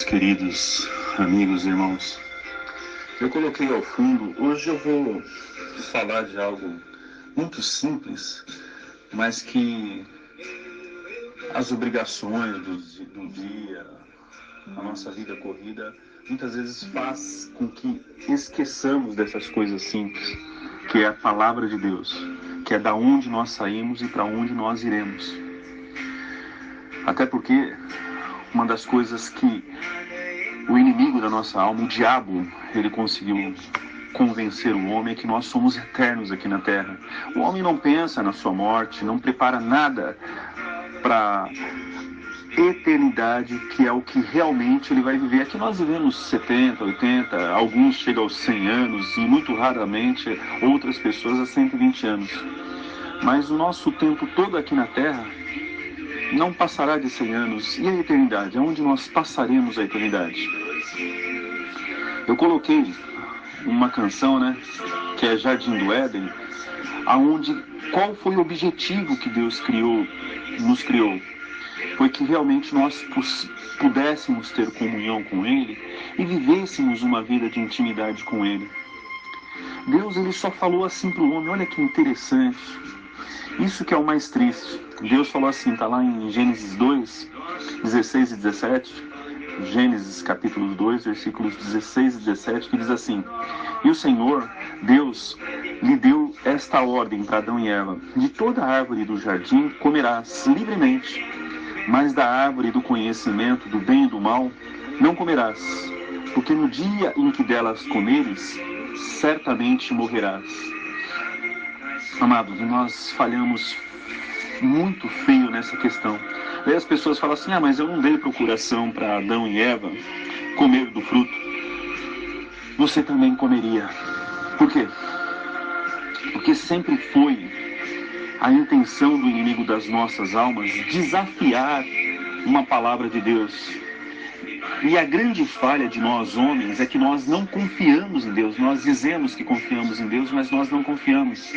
queridos amigos e irmãos. Eu coloquei ao fundo, hoje eu vou falar de algo muito simples, mas que as obrigações do dia, a nossa vida corrida, muitas vezes faz com que esqueçamos dessas coisas simples, que é a palavra de Deus, que é da onde nós saímos e para onde nós iremos. Até porque uma das coisas que o inimigo da nossa alma, o diabo, ele conseguiu convencer o homem é que nós somos eternos aqui na terra. O homem não pensa na sua morte, não prepara nada para eternidade, que é o que realmente ele vai viver. Aqui nós vivemos 70, 80, alguns chegam aos 100 anos e muito raramente outras pessoas a 120 anos. Mas o nosso tempo todo aqui na terra não passará de 100 anos. E a eternidade? Aonde nós passaremos a eternidade? Eu coloquei uma canção, que é Jardim do Éden, aonde qual foi o objetivo que Deus nos criou? Foi que realmente nós pudéssemos ter comunhão com Ele e vivêssemos uma vida de intimidade com Ele. Deus, ele só falou assim para o homem, olha que interessante. Isso que é o mais triste. Deus falou assim, está lá em Gênesis 2, 16 e 17, Gênesis capítulo 2, versículos 16 e 17, que diz assim: E o Senhor, Deus, lhe deu esta ordem para Adão e Eva: De toda a árvore do jardim comerás livremente, mas da árvore do conhecimento do bem e do mal não comerás, porque no dia em que delas comeres, certamente morrerás. Amados, nós falhamos muito feio nessa questão. Aí as pessoas falam assim, mas eu não dei procuração para Adão e Eva comer do fruto. Você também comeria. Por quê? Porque sempre foi a intenção do inimigo das nossas almas desafiar uma palavra de Deus. E a grande falha de nós homens é que nós não confiamos em Deus. Nós dizemos que confiamos em Deus, mas nós não confiamos.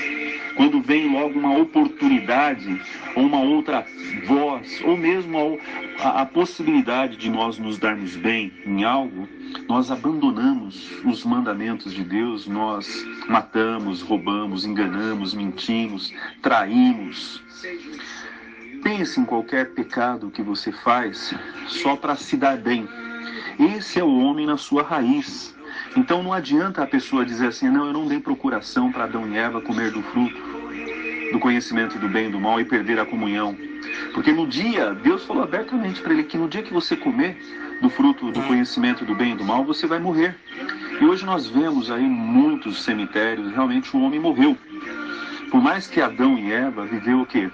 Quando vem logo uma oportunidade, ou uma outra voz, ou mesmo a possibilidade de nós nos darmos bem em algo, nós abandonamos os mandamentos de Deus, nós matamos, roubamos, enganamos, mentimos, traímos. Pense em qualquer pecado que você faz só para se dar bem. Esse é o homem na sua raiz. Então não adianta a pessoa dizer assim, não, eu não dei procuração para Adão e Eva comer do fruto, do conhecimento do bem e do mal e perder a comunhão. Porque no dia, Deus falou abertamente para ele que no dia que você comer do fruto do conhecimento do bem e do mal, você vai morrer. E hoje nós vemos aí muitos cemitérios, realmente o homem morreu. Por mais que Adão e Eva viveu o quê?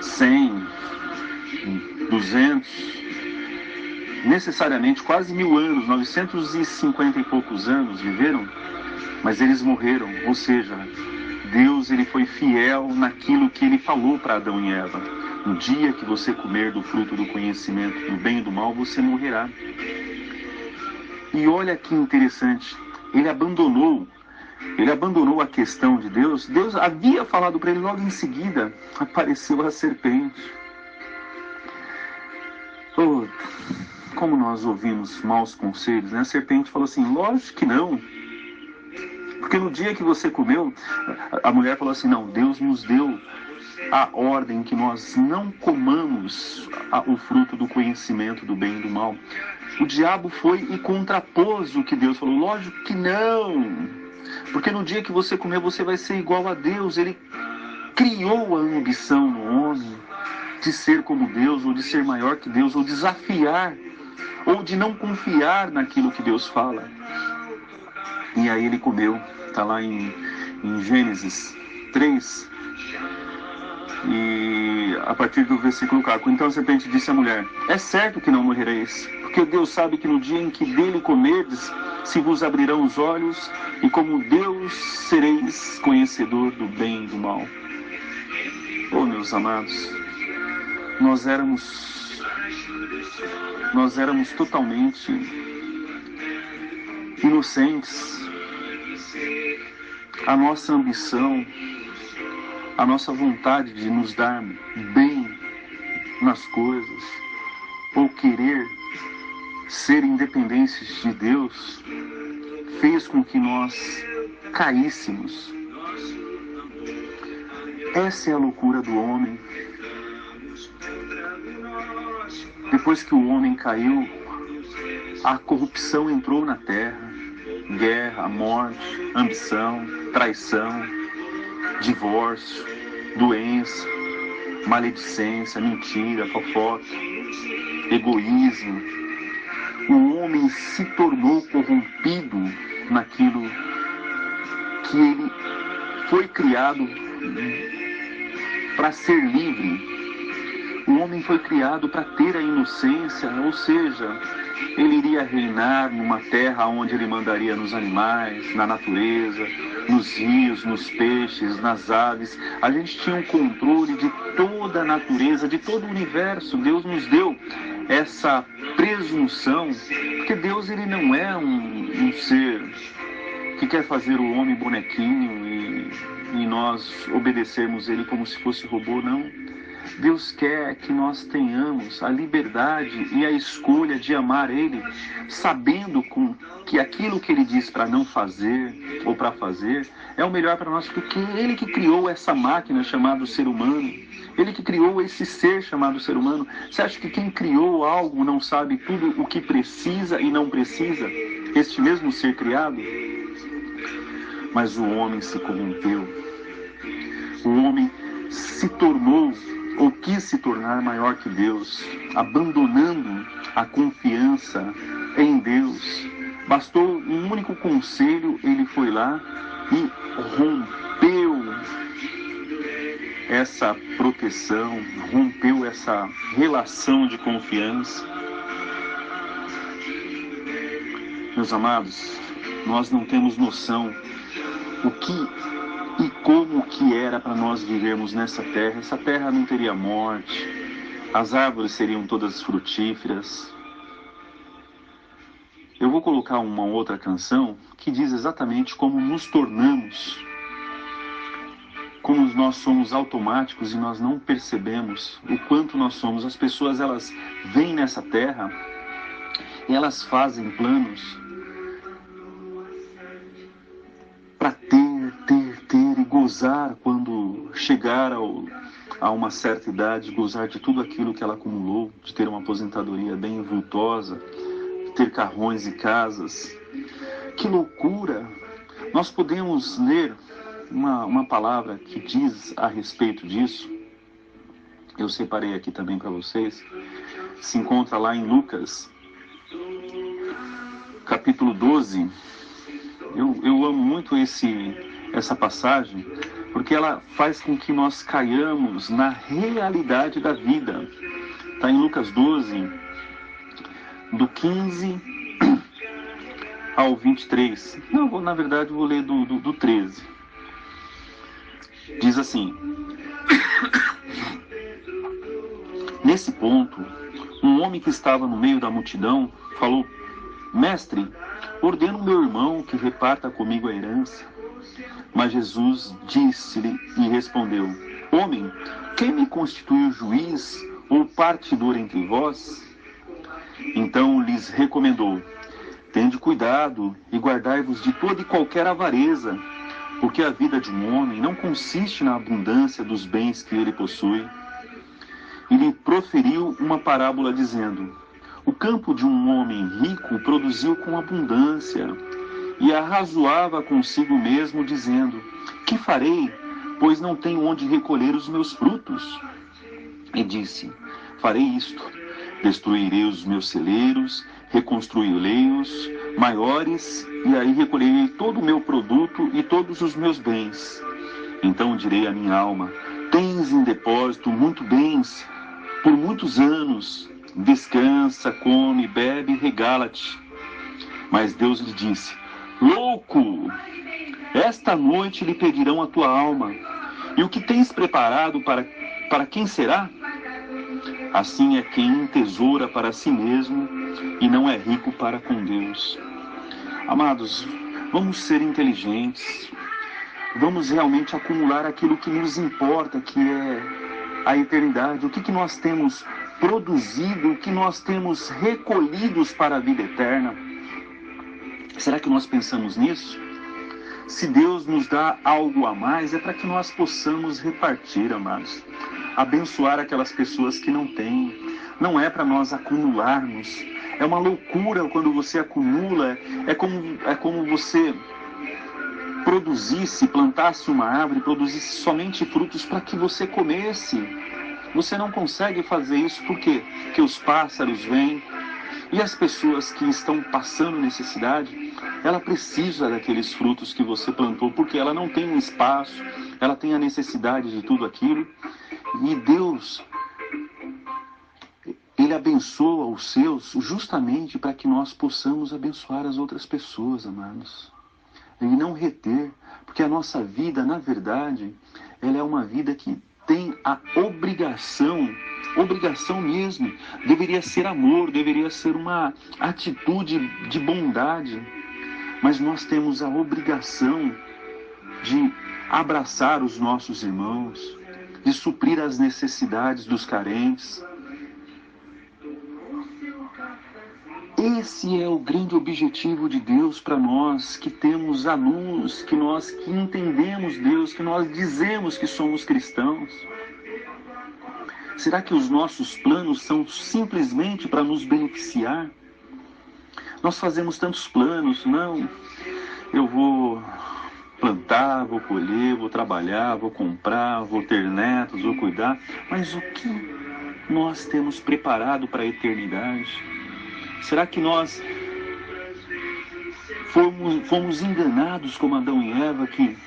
100, 200, necessariamente quase 1000 anos, 950 e poucos anos viveram, mas eles morreram. Ou seja, Deus, ele foi fiel naquilo que ele falou para Adão e Eva: no dia que você comer do fruto do conhecimento do bem e do mal, você morrerá. E olha que interessante, ele abandonou a questão de Deus. Deus havia falado para ele, logo em seguida apareceu a serpente. Oh, como nós ouvimos maus conselhos, A serpente falou assim, lógico que não. Porque no dia que você comeu, a mulher falou assim, não, Deus nos deu a ordem que nós não comamos o fruto do conhecimento do bem e do mal. O diabo foi e contrapôs o que Deus falou, lógico que não. Porque no dia que você comer, você vai ser igual a Deus. Ele criou a ambição no homem de ser como Deus, ou de ser maior que Deus, ou desafiar, ou de não confiar naquilo que Deus fala. E aí ele comeu. Está lá em Gênesis 3, e a partir do versículo 4. Então a serpente disse à mulher, é certo que não morrereis, porque Deus sabe que no dia em que dele comerdes, se vos abrirão os olhos, e como Deus sereis conhecedor do bem e do mal. Oh, meus amados, nós éramos totalmente inocentes. A nossa ambição, a nossa vontade de nos dar bem nas coisas, ou querer ser independentes de Deus fez com que nós caíssemos. Essa é a loucura do homem. Depois que o homem caiu, a corrupção entrou na terra. Guerra, morte, ambição, traição, divórcio, doença, maledicência, mentira, fofoca, egoísmo. O homem se tornou corrompido naquilo que ele foi criado para ser livre. O homem foi criado para ter a inocência, ou seja, ele iria reinar numa terra onde ele mandaria nos animais, na natureza, nos rios, nos peixes, nas aves. A gente tinha um controle de toda a natureza, de todo o universo. Deus nos deu essa presunção, porque Deus ele não é um ser que quer fazer o homem bonequinho e nós obedecermos ele como se fosse robô, não. Deus quer que nós tenhamos a liberdade e a escolha de amar Ele, sabendo que aquilo que Ele diz para não fazer ou para fazer é o melhor para nós, porque Ele que criou essa máquina chamada ser humano, Ele que criou esse ser chamado ser humano. Você acha que quem criou algo não sabe tudo o que precisa e não precisa? Este mesmo ser criado? Mas o homem se corrompeu. O homem se tornou ou quis se tornar maior que Deus, abandonando a confiança em Deus. Bastou um único conselho, ele foi lá e rompeu essa proteção, rompeu essa relação de confiança. Meus amados, nós não temos noção o que e como que era para nós vivermos nessa terra. Essa terra não teria morte, as árvores seriam todas frutíferas. Eu vou colocar uma outra canção que diz exatamente como nos tornamos, como nós somos automáticos e nós não percebemos o quanto nós somos. As pessoas, elas vêm nessa terra e elas fazem planos para ter e gozar quando chegar a uma certa idade, gozar de tudo aquilo que ela acumulou, de ter uma aposentadoria bem vultosa, de ter carrões e casas. Que loucura! Nós podemos ler uma palavra que diz a respeito disso. Eu separei aqui também para vocês. Se encontra lá em Lucas, capítulo 12. Eu amo muito essa passagem, porque ela faz com que nós caiamos na realidade da vida. Está em Lucas 12, do 15 ao 23. Não, na verdade, vou ler do 13. Diz assim: Nesse ponto, um homem que estava no meio da multidão falou: Mestre, ordena o meu irmão que reparta comigo a herança. Mas Jesus disse-lhe e respondeu: Homem, quem me constituiu juiz ou partidor entre vós? Então lhes recomendou: Tende cuidado e guardai-vos de toda e qualquer avareza, porque a vida de um homem não consiste na abundância dos bens que ele possui. E lhe proferiu uma parábola dizendo: O campo de um homem rico produziu com abundância, e arrazoava consigo mesmo, dizendo: Que farei, pois não tenho onde recolher os meus frutos? E disse: Farei isto: destruirei os meus celeiros, reconstruí-los maiores, e aí recolherei todo o meu produto e todos os meus bens. Então direi à minha alma: Tens em depósito muito bens por muitos anos, descansa, come, bebe, regala-te. Mas Deus lhe disse: Louco, esta noite lhe pedirão a tua alma, e o que tens preparado para quem será? Assim é quem entesoura para si mesmo e não é rico para com Deus. Amados, vamos ser inteligentes, vamos realmente acumular aquilo que nos importa, que é a eternidade. O que nós temos produzido, o que nós temos recolhidos para a vida eterna. Será que nós pensamos nisso? Se Deus nos dá algo a mais, é para que nós possamos repartir, amados. Abençoar aquelas pessoas que não têm. Não é para nós acumularmos. É uma loucura quando você acumula. É como você plantasse uma árvore, produzisse somente frutos para que você comesse. Você não consegue fazer isso, por quê? Porque os pássaros vêm. E as pessoas que estão passando necessidade, ela precisa daqueles frutos que você plantou, porque ela não tem um espaço, ela tem a necessidade de tudo aquilo. E Deus, Ele abençoa os seus justamente para que nós possamos abençoar as outras pessoas, amados. E não reter, porque a nossa vida, na verdade, ela é uma vida que tem a obrigação mesmo, deveria ser amor, deveria ser uma atitude de bondade, mas nós temos a obrigação de abraçar os nossos irmãos, de suprir as necessidades dos carentes. Esse é o grande objetivo de Deus para nós, que temos a luz, que entendemos Deus, que nós dizemos que somos cristãos. Será que os nossos planos são simplesmente para nos beneficiar? Nós fazemos tantos planos, não, eu vou plantar, vou colher, vou trabalhar, vou comprar, vou ter netos, vou cuidar, mas o que nós temos preparado para a eternidade? Será que nós fomos enganados como Adão e Eva, que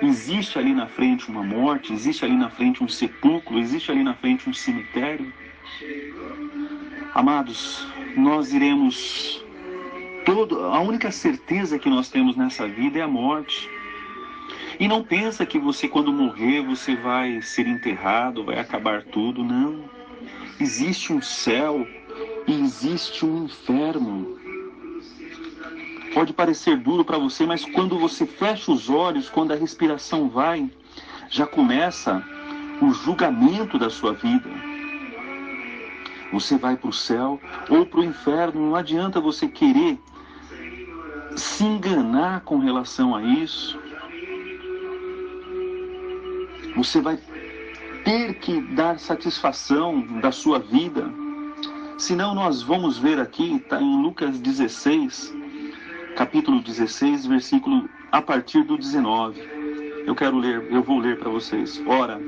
existe ali na frente uma morte, existe ali na frente um sepulcro, existe ali na frente um cemitério? Amados, nós iremos... A única certeza que nós temos nessa vida é a morte. E não pensa que você, quando morrer, você vai ser enterrado, vai acabar tudo. Não. Existe um céu e existe um inferno. Pode parecer duro para você, mas quando você fecha os olhos, quando a respiração vai, já começa o julgamento da sua vida. Você vai para o céu ou para o inferno. Não adianta você querer se enganar com relação a isso. Você vai ter que dar satisfação da sua vida. Senão nós vamos ver aqui, está em Lucas 16, capítulo 16, versículo a partir do 19. Eu vou ler para vocês. Ora,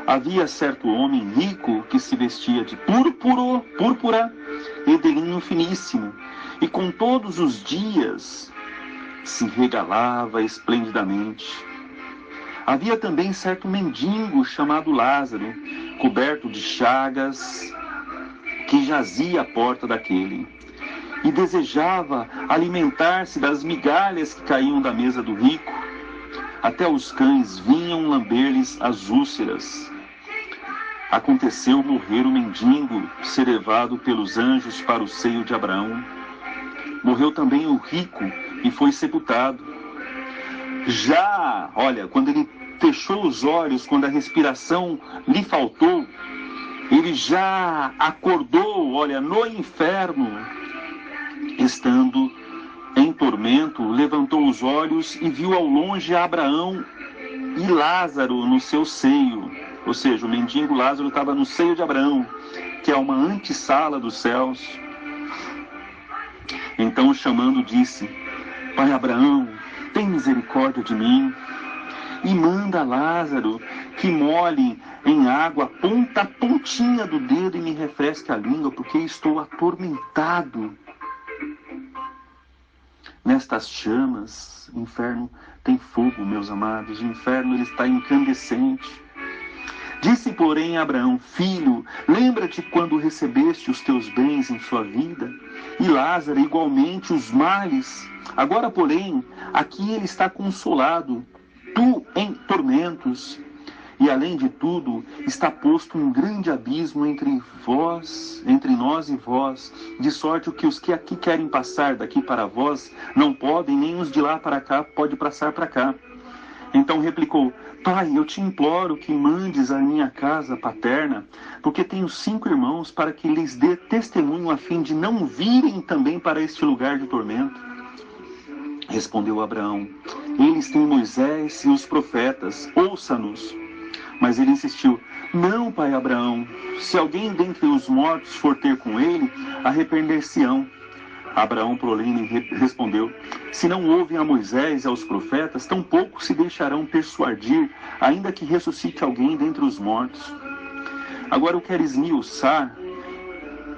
havia certo homem rico que se vestia de púrpura e de linho finíssimo, e com todos os dias se regalava esplendidamente. Havia também certo mendigo chamado Lázaro, coberto de chagas, que jazia à porta daquele, e desejava alimentar-se das migalhas que caíam da mesa do rico. Até os cães vinham lamber-lhes as úlceras. Aconteceu morrer o mendigo, ser levado pelos anjos para o seio de Abraão. Morreu também o rico e foi sepultado. Já, olha, quando ele fechou os olhos, quando a respiração lhe faltou, ele já acordou, olha, no inferno, estando em tormento, levantou os olhos e viu ao longe Abraão e Lázaro no seu seio. Ou seja, o mendigo Lázaro estava no seio de Abraão, que é uma antessala dos céus. Então, chamando, disse: Pai Abraão, tem misericórdia de mim, e manda Lázaro que molhe em água a pontinha do dedo e me refresque a língua, porque estou atormentado nestas chamas. O inferno tem fogo, meus amados. O inferno ele está incandescente. Disse, porém, Abraão: Filho, lembra-te quando recebeste os teus bens em sua vida, e Lázaro igualmente os males. Agora, porém, aqui ele está consolado, tu em tormentos. E além de tudo, está posto um grande abismo entre nós e vós, de sorte que os que aqui querem passar daqui para vós não podem, nem os de lá para cá podem passar para cá. Então replicou: Pai, eu te imploro que mandes à minha casa paterna, porque tenho 5 irmãos, para que lhes dê testemunho a fim de não virem também para este lugar de tormento. Respondeu Abraão: Eles têm Moisés e os profetas, ouça-nos. Mas ele insistiu: Não, pai Abraão, se alguém dentre os mortos for ter com ele, arrepender-se-ão. Abraão, porém, respondeu: Se não ouvem a Moisés e aos profetas, tampouco se deixarão persuadir, ainda que ressuscite alguém dentre os mortos. Agora eu quero esmiuçar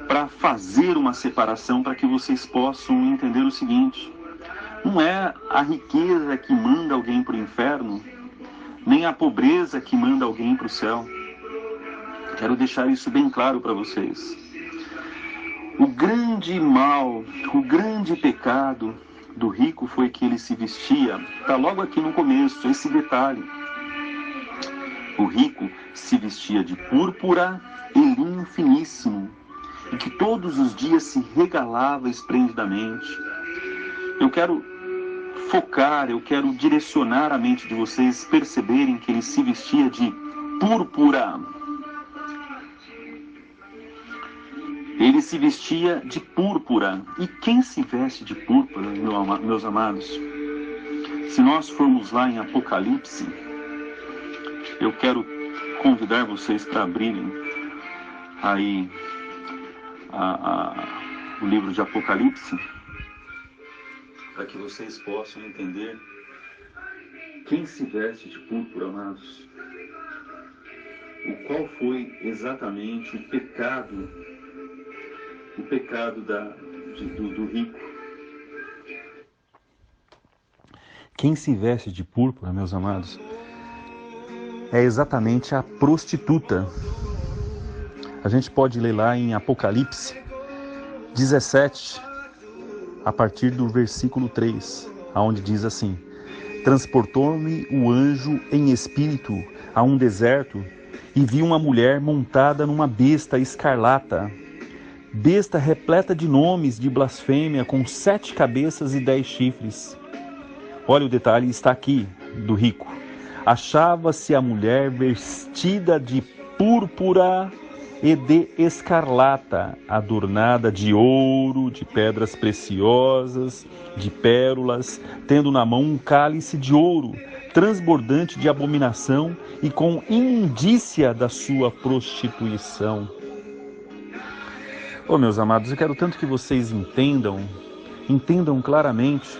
para fazer uma separação, para que vocês possam entender o seguinte: não é a riqueza que manda alguém para o inferno, nem a pobreza que manda alguém para o céu. Quero deixar isso bem claro para vocês. O grande mal, o grande pecado do rico foi que ele se vestia, está logo aqui no começo, esse detalhe. O rico se vestia de púrpura e linho finíssimo, e que todos os dias se regalava esplendidamente. Eu quero focar, eu quero direcionar a mente de vocês perceberem que ele se vestia de púrpura. Ele se vestia de púrpura. E quem se veste de púrpura, meus amados? Se nós formos lá em Apocalipse, eu quero convidar vocês para abrirem aí o livro de Apocalipse, para que vocês possam entender quem se veste de púrpura, amados. Qual foi exatamente o pecado do rico. Quem se veste de púrpura, meus amados, é exatamente a prostituta. A gente pode ler lá em Apocalipse 17, a partir do versículo 3, onde diz assim: Transportou-me o anjo em espírito a um deserto e vi uma mulher montada numa besta escarlata, besta repleta de nomes de blasfêmia, com 7 cabeças e 10 chifres. Olha o detalhe, está aqui, do rico. Achava-se a mulher vestida de púrpura e de escarlata, adornada de ouro, de pedras preciosas, de pérolas, tendo na mão um cálice de ouro, transbordante de abominação e com imundícia da sua prostituição. Meus amados, eu quero tanto que vocês entendam claramente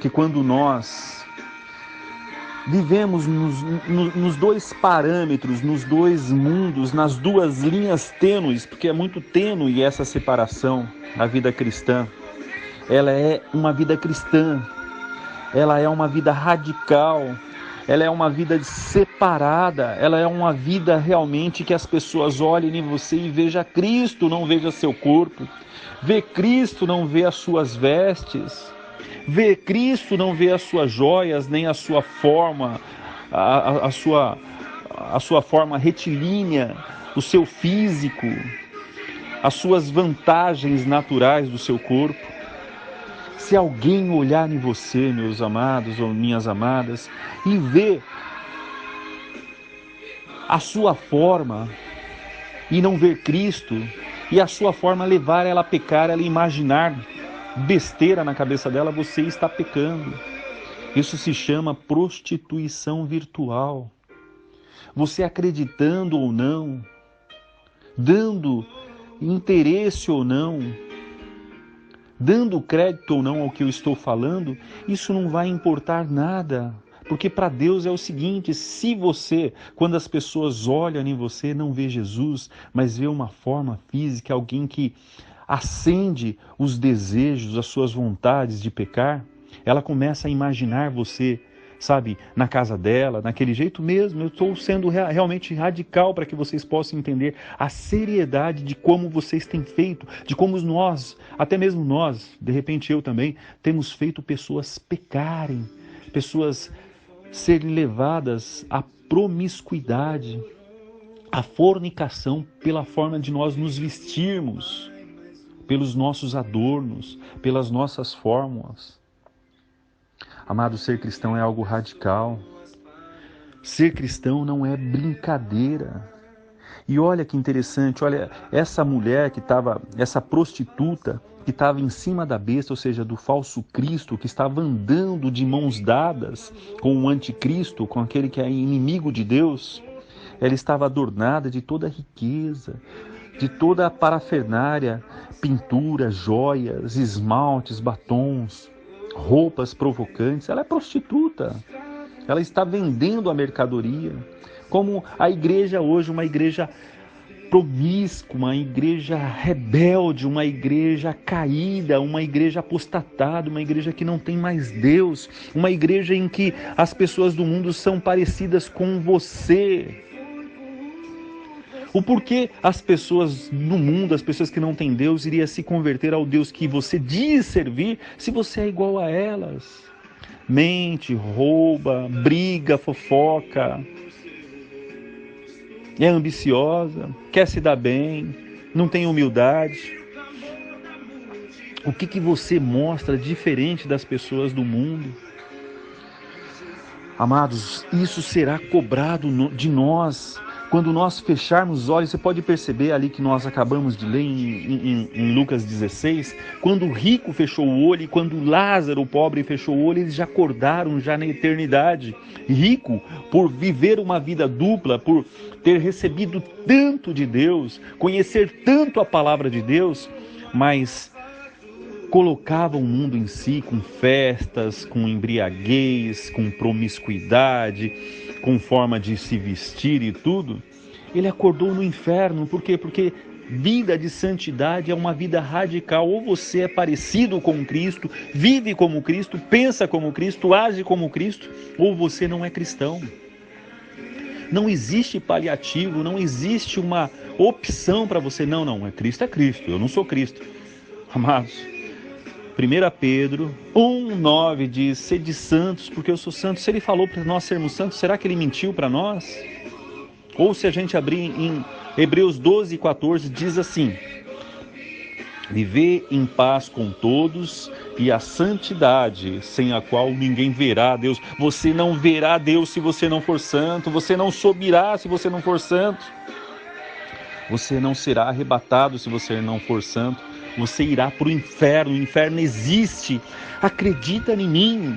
que quando nós vivemos nos 2 parâmetros, nos 2 mundos, nas 2 linhas tênues, porque é muito tênue essa separação, a vida cristã. Ela é uma vida cristã, ela é uma vida radical, ela é uma vida separada, ela é uma vida realmente que as pessoas olhem em você e vejam Cristo, não vejam seu corpo. Vê Cristo, não vê as suas vestes. Vê Cristo, não vê as suas joias, nem a sua forma, a sua forma retilínea, o seu físico, as suas vantagens naturais do seu corpo. Se alguém olhar em você, meus amados ou minhas amadas, e ver a sua forma e não ver Cristo, e a sua forma levar ela a pecar, ela imaginar besteira na cabeça dela, você está pecando. Isso se chama prostituição virtual. Você acreditando ou não, dando interesse ou não, dando crédito ou não ao que eu estou falando, isso não vai importar nada. Porque para Deus é o seguinte: se você, quando as pessoas olham em você, não vê Jesus, mas vê uma forma física, alguém que acende os desejos, as suas vontades de pecar, ela começa a imaginar você, sabe, na casa dela, naquele jeito mesmo. Eu estou sendo realmente radical para que vocês possam entender a seriedade de como vocês têm feito, de como nós, até mesmo nós, de repente eu também, temos feito pessoas pecarem, pessoas serem levadas à promiscuidade, à fornicação, pela forma de nós nos vestirmos, pelos nossos adornos, pelas nossas fórmulas. Amado, ser cristão é algo radical. Ser cristão não é brincadeira. E olha que interessante, olha, essa mulher que estava, essa prostituta que estava em cima da besta, ou seja, do falso Cristo, que estava andando de mãos dadas com o anticristo, com aquele que é inimigo de Deus, ela estava adornada de toda a riqueza, de toda a parafernália, pintura, joias, esmaltes, batons, roupas provocantes. Ela é prostituta, ela está vendendo a mercadoria. Como a igreja hoje, uma igreja promíscua, uma igreja rebelde, uma igreja caída, uma igreja apostatada, uma igreja que não tem mais Deus, uma igreja em que as pessoas do mundo são parecidas com você. O porquê as pessoas no mundo, as pessoas que não têm Deus, iriam se converter ao Deus que você diz servir, se você é igual a elas? Mente, rouba, briga, fofoca, é ambiciosa, quer se dar bem, não tem humildade. O que você mostra diferente das pessoas do mundo? Amados, isso será cobrado de nós. Quando nós fecharmos os olhos, você pode perceber ali que nós acabamos de ler em Lucas 16, quando o rico fechou o olho e quando Lázaro, o pobre, fechou o olho, eles já acordaram já na eternidade. Rico por viver uma vida dupla, por ter recebido tanto de Deus, conhecer tanto a palavra de Deus, mas colocava o mundo em si com festas, com embriaguez, com promiscuidade, com forma de se vestir e tudo. Ele acordou no inferno. Por quê? Porque vida de santidade é uma vida radical. Ou você é parecido com Cristo, vive como Cristo, pensa como Cristo, age como Cristo, ou você não é cristão. Não existe paliativo, não existe uma opção para você. Não, é Cristo, eu não sou Cristo. Amados, 1 Pedro 1,9 diz: sede santos, porque eu sou santo. Se ele falou para nós sermos santos, será que ele mentiu para nós? Ou se a gente abrir em Hebreus 12,14, diz assim: viver em paz com todos e a santidade, sem a qual ninguém verá a Deus. Você não verá a Deus se você não for santo, você não subirá se você não for santo, você não será arrebatado se você não for santo. Você irá para o inferno existe, acredita em mim.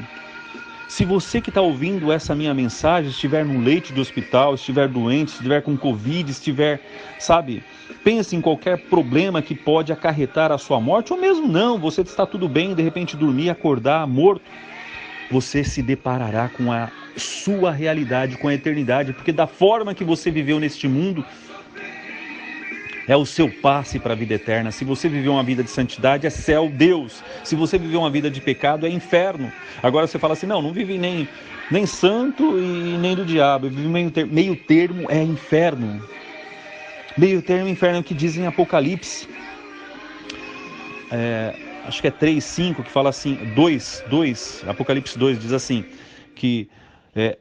Se você que está ouvindo essa minha mensagem estiver no leito de hospital, estiver doente, estiver com Covid, pense em qualquer problema que pode acarretar a sua morte, ou mesmo não, você está tudo bem, de repente dormir, acordar morto, você se deparará com a sua realidade, com a eternidade, porque da forma que você viveu neste mundo, é o seu passe para a vida eterna. Se você viveu uma vida de santidade, é céu, Deus. Se você viveu uma vida de pecado, é inferno. Agora você fala assim, não vivi nem santo e nem do diabo. Eu vivi meio termo, é inferno. Meio termo, inferno é o que diz em Apocalipse. Acho que é 3:5 que fala assim, 2, Apocalipse 2 diz assim, que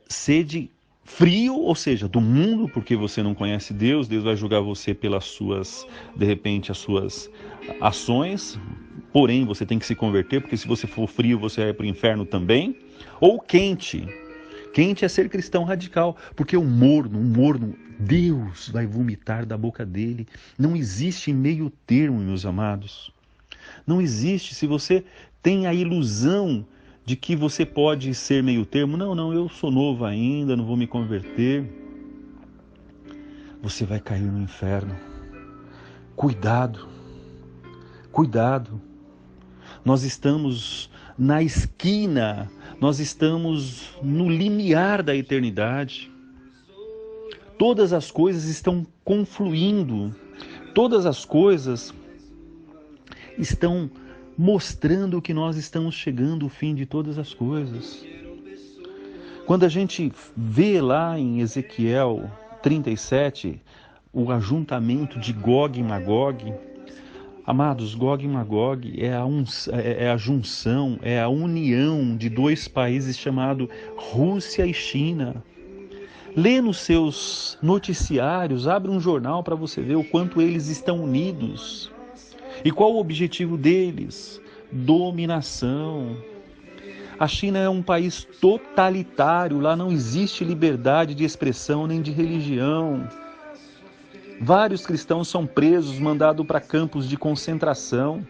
sede frio, ou seja, do mundo, porque você não conhece Deus, Deus vai julgar você pelas suas, de repente, as suas ações, porém você tem que se converter, porque se você for frio, você vai para o inferno também. Ou quente é ser cristão radical, porque o morno, Deus vai vomitar da boca dele. Não existe meio termo, meus amados, não existe. Se você tem a ilusão de que você pode ser meio termo, não, eu sou novo ainda, não vou me converter, você vai cair no inferno. Cuidado, nós estamos na esquina, nós estamos no limiar da eternidade, todas as coisas estão confluindo, todas as coisas estão mostrando que nós estamos chegando ao fim de todas as coisas. Quando a gente vê lá em Ezequiel 37, o ajuntamento de Gog e Magog, amados, Gog e Magog é a junção, é a união de dois países chamados Rússia e China. Lê nos seus noticiários, abre um jornal para você ver o quanto eles estão unidos. E qual o objetivo deles? Dominação. A China é um país totalitário, lá não existe liberdade de expressão nem de religião. Vários cristãos são presos, mandados para campos de concentração.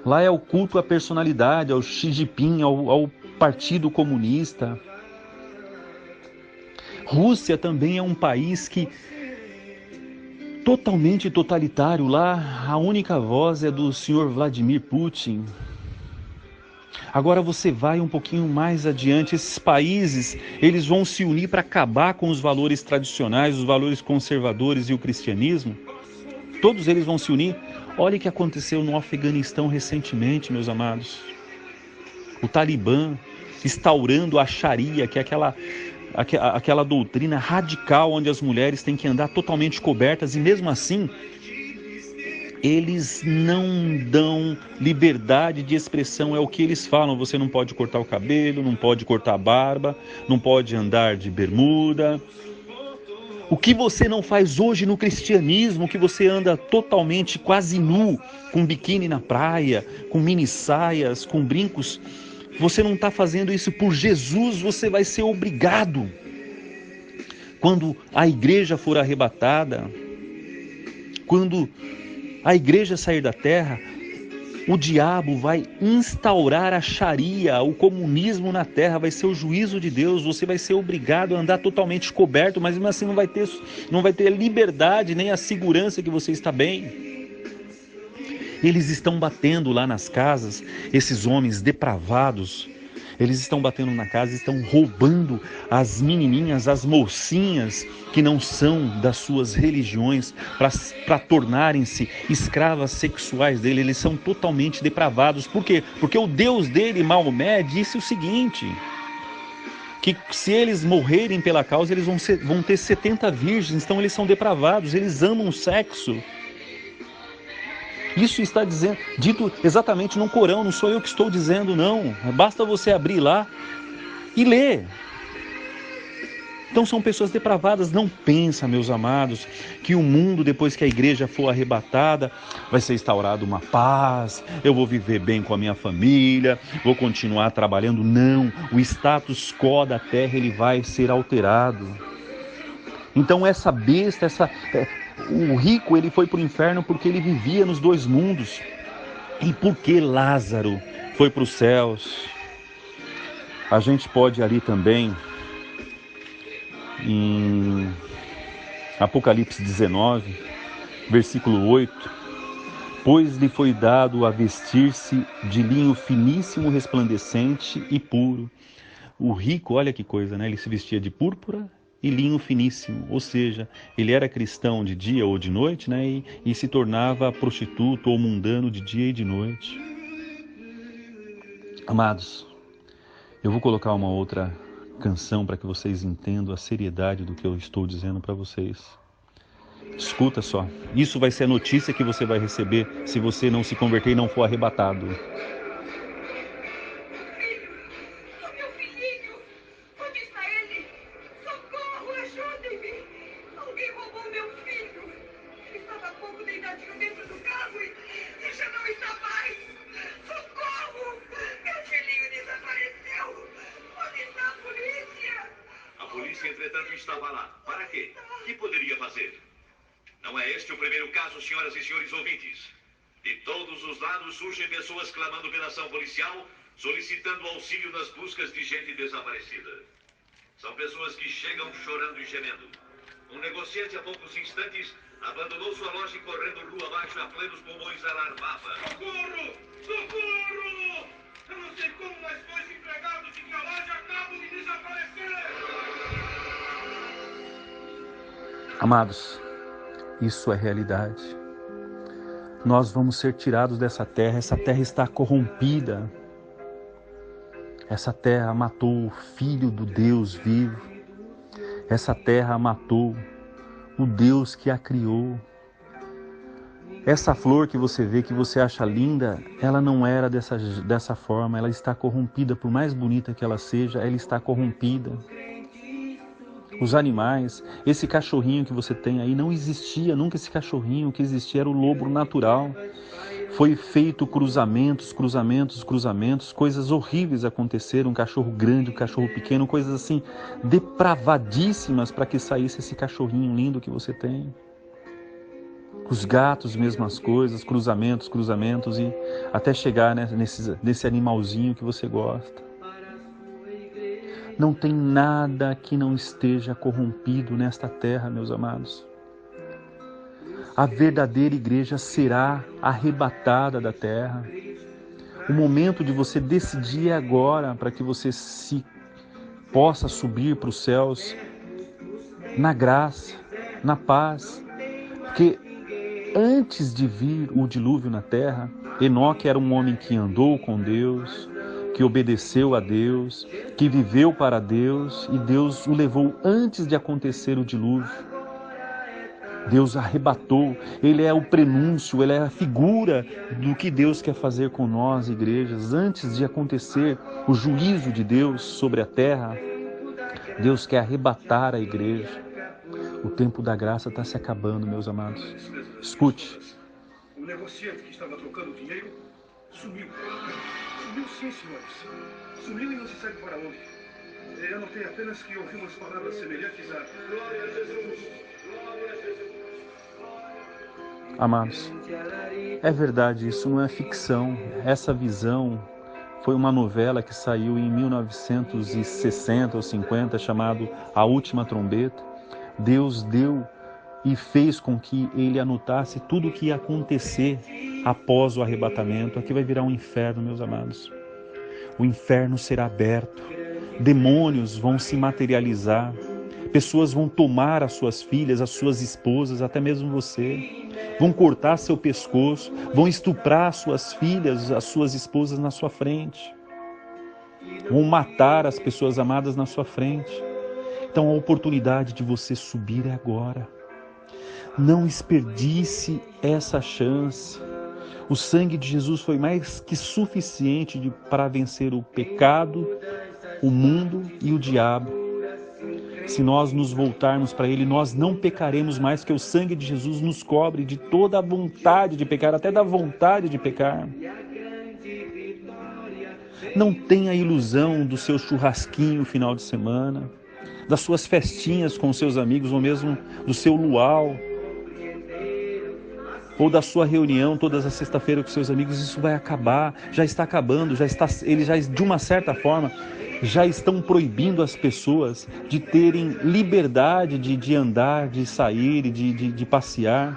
Lá é o culto à personalidade, ao Xi Jinping, ao Partido Comunista. Rússia também é um país que totalmente totalitário. Lá a única voz é do senhor Vladimir Putin. Agora você vai um pouquinho mais adiante, esses países, eles vão se unir para acabar com os valores tradicionais, os valores conservadores e o cristianismo. Todos eles vão se unir. Olha o que aconteceu no Afeganistão recentemente, meus amados. O Talibã instaurando a Sharia, que é aquela doutrina radical onde as mulheres têm que andar totalmente cobertas, e mesmo assim eles não dão liberdade de expressão. É o que eles falam: você não pode cortar o cabelo, não pode cortar a barba, não pode andar de bermuda. O que você não faz hoje no cristianismo, que você anda totalmente quase nu, com biquíni na praia, com mini saias, com brincos, você não está fazendo isso por Jesus, você vai ser obrigado. Quando a igreja for arrebatada, quando a igreja sair da terra, o diabo vai instaurar a Sharia, o comunismo na terra, vai ser o juízo de Deus. Você vai ser obrigado a andar totalmente coberto, mas mesmo assim não vai ter a liberdade nem a segurança que você está bem. Eles estão batendo lá nas casas, esses homens depravados. Eles estão batendo na casa, estão roubando as menininhas, as mocinhas que não são das suas religiões, para tornarem-se escravas sexuais dele. Eles são totalmente depravados. Por quê? Porque o Deus dele, Maomé, disse o seguinte: que se eles morrerem pela causa, eles vão ter 70 virgens. Então eles são depravados, eles amam o sexo. Isso está dito exatamente no Corão, não sou eu que estou dizendo, não. Basta você abrir lá e ler. Então são pessoas depravadas. Não pensa, meus amados, que o mundo, depois que a igreja for arrebatada, vai ser instaurada uma paz, eu vou viver bem com a minha família, vou continuar trabalhando. Não, o status quo da terra, ele vai ser alterado. Então essa besta, o rico, ele foi para o inferno porque ele vivia nos dois mundos. E por que Lázaro foi para os céus? A gente pode ali também, em Apocalipse 19, versículo 8, pois lhe foi dado a vestir-se de linho finíssimo, resplandecente e puro. O rico, olha que coisa, né? Ele se vestia de púrpura e linho finíssimo, ou seja, ele era cristão de dia ou de noite, né? E se tornava prostituto ou mundano de dia e de noite. Amados, eu vou colocar uma outra canção para que vocês entendam a seriedade do que eu estou dizendo para vocês. Escuta só, isso vai ser a notícia que você vai receber se você não se converter e não for arrebatado. Entretanto, estava lá. Para quê? O que poderia fazer? Não é este o primeiro caso, senhoras e senhores ouvintes. De todos os lados surgem pessoas clamando pela ação policial, solicitando auxílio nas buscas de gente desaparecida. São pessoas que chegam chorando e gemendo. Um negociante, há poucos instantes, abandonou sua loja e, correndo rua abaixo a plenos pulmões, alarmava: socorro! Socorro! Eu não sei como, mas dois empregados de minha loja acabam de desaparecer! Amados, isso é realidade. Nós vamos ser tirados dessa terra. Essa terra está corrompida. Essa terra matou o Filho do Deus vivo. Essa terra matou o Deus que a criou. Essa flor que você vê, que você acha linda, ela não era dessa forma. Ela está corrompida. Por mais bonita que ela seja, ela está corrompida. Os animais, esse cachorrinho que você tem aí, não existia nunca esse cachorrinho. O que existia era o lobo natural. Foi feito cruzamentos, coisas horríveis aconteceram, um cachorro grande, um cachorro pequeno, coisas assim depravadíssimas para que saísse esse cachorrinho lindo que você tem. Os gatos, mesmas coisas, cruzamentos, e até chegar, né, nesse animalzinho que você gosta. Não tem nada que não esteja corrompido nesta terra, meus amados. A verdadeira igreja será arrebatada da terra. O momento de você decidir é agora, para que você possa subir para os céus na graça, na paz. Porque antes de vir o dilúvio na terra, Enoque era um homem que andou com Deus, que obedeceu a Deus, que viveu para Deus, e Deus o levou antes de acontecer o dilúvio. Deus arrebatou, Ele é o prenúncio, Ele é a figura do que Deus quer fazer com nós, igrejas. Antes de acontecer o juízo de Deus sobre a terra, Deus quer arrebatar a igreja. O tempo da graça está se acabando, meus amados. Escute. O negociante que estava trocando dinheiro sumiu. Sumiu sim, senhores. Sumiu e não se sabe para onde. Eu notei apenas que ouvimos palavras semelhantes a glória a Jesus. Glória a Jesus. Amados, é verdade, isso não é ficção. Essa visão foi uma novela que saiu em 1960 ou 50, chamado A Última Trombeta. Deus deu e fez com que ele anotasse tudo o que ia acontecer após o arrebatamento. Aqui vai virar um inferno, meus amados. O inferno será aberto, demônios vão se materializar, pessoas vão tomar as suas filhas, as suas esposas, até mesmo você. Vão cortar seu pescoço, vão estuprar suas filhas, as suas esposas na sua frente. Vão matar as pessoas amadas na sua frente. Então a oportunidade de você subir é agora. Não desperdice essa chance. O sangue de Jesus foi mais que suficiente para vencer o pecado, o mundo e o diabo. Se nós nos voltarmos para Ele, nós não pecaremos mais, que o sangue de Jesus nos cobre de toda a vontade de pecar, até da vontade de pecar. Não tenha ilusão do seu churrasquinho final de semana, das suas festinhas com seus amigos, ou mesmo do seu luau, ou da sua reunião todas as sexta-feiras com seus amigos. Isso vai acabar, já está acabando, eles já, de uma certa forma, já estão proibindo as pessoas de terem liberdade de andar, de sair, de passear.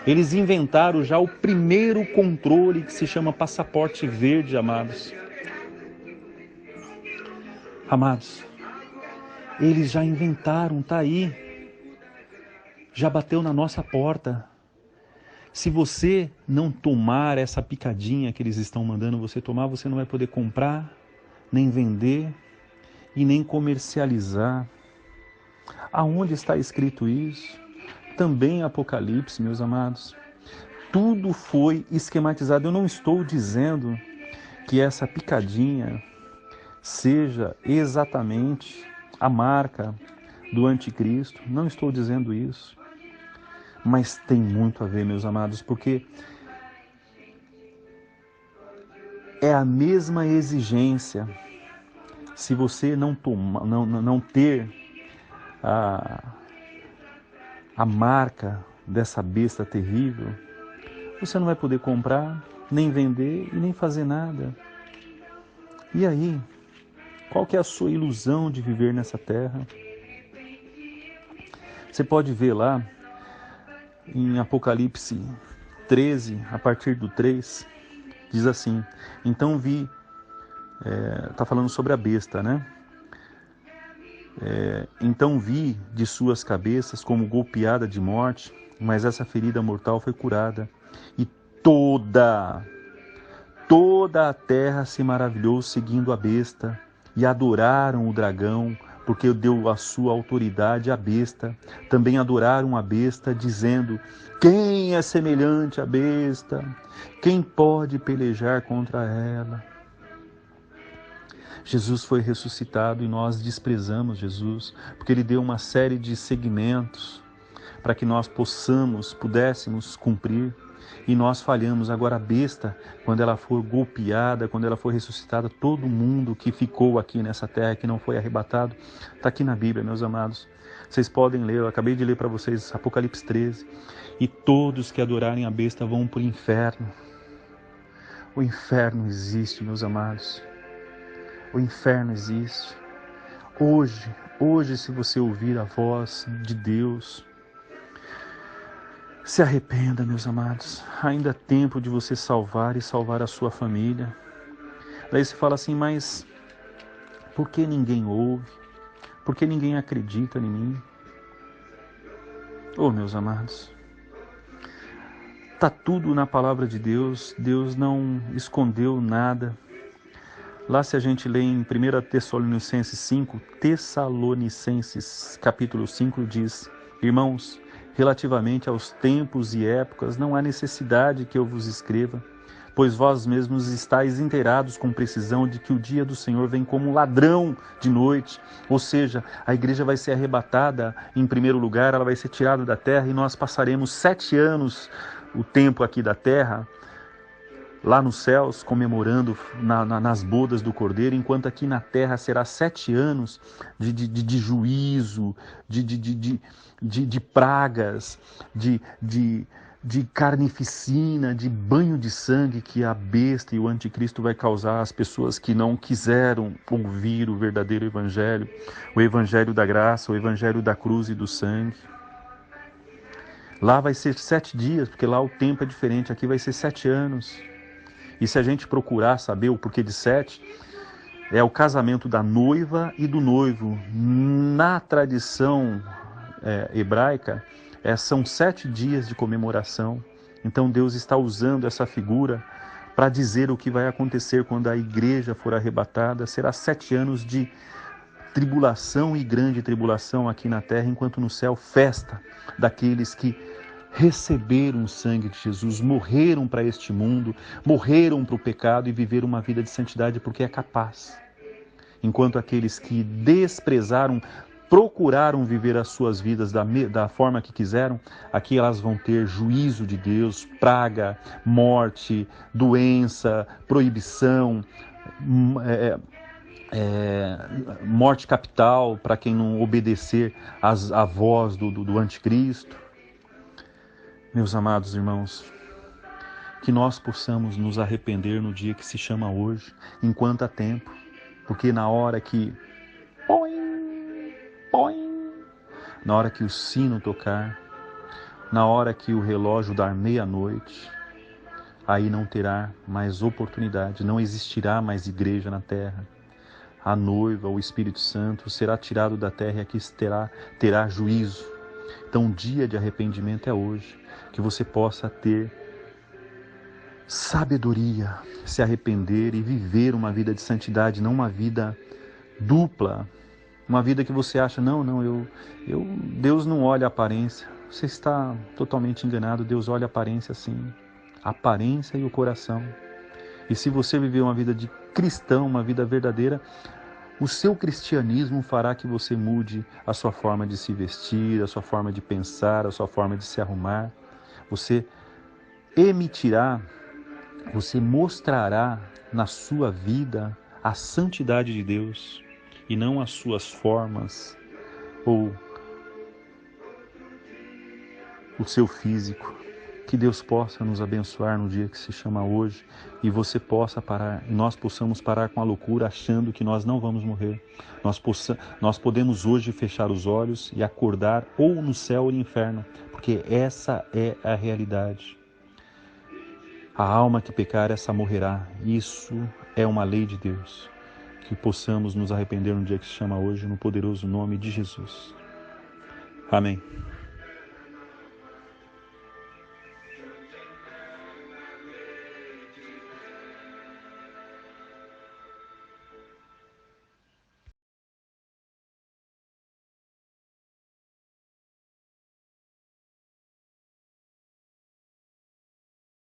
Eles inventaram já o primeiro controle, que se chama passaporte verde, amados. Amados, eles já inventaram, está aí. Já bateu na nossa porta. Se você não tomar essa picadinha que eles estão mandando você tomar, você não vai poder comprar, nem vender e nem comercializar. Aonde está escrito isso? Também em Apocalipse, meus amados. Tudo foi esquematizado. Eu não estou dizendo que essa picadinha seja exatamente a marca do anticristo. Não estou dizendo isso. Mas tem muito a ver, meus amados, porque é a mesma exigência. Se você não ter a marca dessa besta terrível, você não vai poder comprar, nem vender e nem fazer nada. E aí, qual que é a sua ilusão de viver nessa terra? Você pode ver lá em Apocalipse 13, a partir do 3, diz assim: então vi, está falando sobre a besta, né? Então vi de suas cabeças como golpeada de morte, mas essa ferida mortal foi curada. E toda a terra se maravilhou seguindo a besta, e adoraram o dragão, porque deu a sua autoridade à besta. Também adoraram a besta, dizendo: quem é semelhante à besta? Quem pode pelejar contra ela? Jesus foi ressuscitado e nós desprezamos Jesus, porque Ele deu uma série de segmentos para que nós pudéssemos cumprir. E nós falhamos. Agora a besta, quando ela for golpeada, quando ela for ressuscitada, todo mundo que ficou aqui nessa terra, que não foi arrebatado, está aqui na Bíblia, meus amados. Vocês podem ler, eu acabei de ler para vocês Apocalipse 13. E todos que adorarem a besta vão para o inferno. O inferno existe, meus amados. O inferno existe. Hoje, se você ouvir a voz de Deus, se arrependa, meus amados. Ainda há tempo de você salvar e salvar a sua família. Daí você fala assim, mas por que ninguém ouve? Por que ninguém acredita em mim? Oh, meus amados, está tudo na palavra de Deus. Deus não escondeu nada. Lá se a gente lê em 1 Tessalonicenses 5, Tessalonicenses capítulo 5 diz: irmãos, relativamente aos tempos e épocas, não há necessidade que eu vos escreva, pois vós mesmos estáis inteirados com precisão de que o dia do Senhor vem como um ladrão de noite. Ou seja, a igreja vai ser arrebatada em primeiro lugar, ela vai ser tirada da terra e nós passaremos 7 anos, o tempo aqui da terra, lá nos céus, comemorando nas bodas do Cordeiro, enquanto aqui na terra será 7 anos de juízo, de pragas, de carnificina, de banho de sangue que a besta e o anticristo vai causar às pessoas que não quiseram ouvir o verdadeiro evangelho, o evangelho da graça, o evangelho da cruz e do sangue. Lá vai ser 7 dias, porque lá o tempo é diferente, aqui vai ser 7 anos. E se a gente procurar saber o porquê de 7, é o casamento da noiva e do noivo. Na tradição hebraica, são 7 dias de comemoração. Então Deus está usando essa figura para dizer o que vai acontecer quando a igreja for arrebatada. Será 7 anos de tribulação e grande tribulação aqui na terra, enquanto no céu festa daqueles que receberam o sangue de Jesus, morreram para este mundo, morreram para o pecado e viveram uma vida de santidade porque é capaz. Enquanto aqueles que desprezaram, procuraram viver as suas vidas da forma que quiseram, aqui elas vão ter juízo de Deus, praga, morte, doença, proibição, morte capital para quem não obedecer à voz do anticristo. Meus amados irmãos, que nós possamos nos arrepender no dia que se chama hoje, enquanto há tempo, porque na hora que na hora que o sino tocar, na hora que o relógio dar meia-noite, aí não terá mais oportunidade, não existirá mais igreja na terra. A noiva, o Espírito Santo, será tirado da terra e aqui terá juízo. Então o dia de arrependimento é hoje, que você possa ter sabedoria, se arrepender e viver uma vida de santidade, não uma vida dupla, uma vida que você acha, Deus não olha a aparência. Você está totalmente enganado, Deus olha a aparência sim, a aparência e o coração. E se você viver uma vida de cristão, uma vida verdadeira, o seu cristianismo fará que você mude a sua forma de se vestir, a sua forma de pensar, a sua forma de se arrumar. Você você mostrará na sua vida a santidade de Deus e não as suas formas ou o seu físico. Que Deus possa nos abençoar no dia que se chama hoje e você possa parar, nós possamos parar com a loucura achando que nós não vamos morrer. Nós podemos hoje fechar os olhos e acordar ou no céu ou no inferno, porque essa é a realidade. A alma que pecar, essa morrerá. Isso é uma lei de Deus. Que possamos nos arrepender no dia que se chama hoje, no poderoso nome de Jesus. Amém.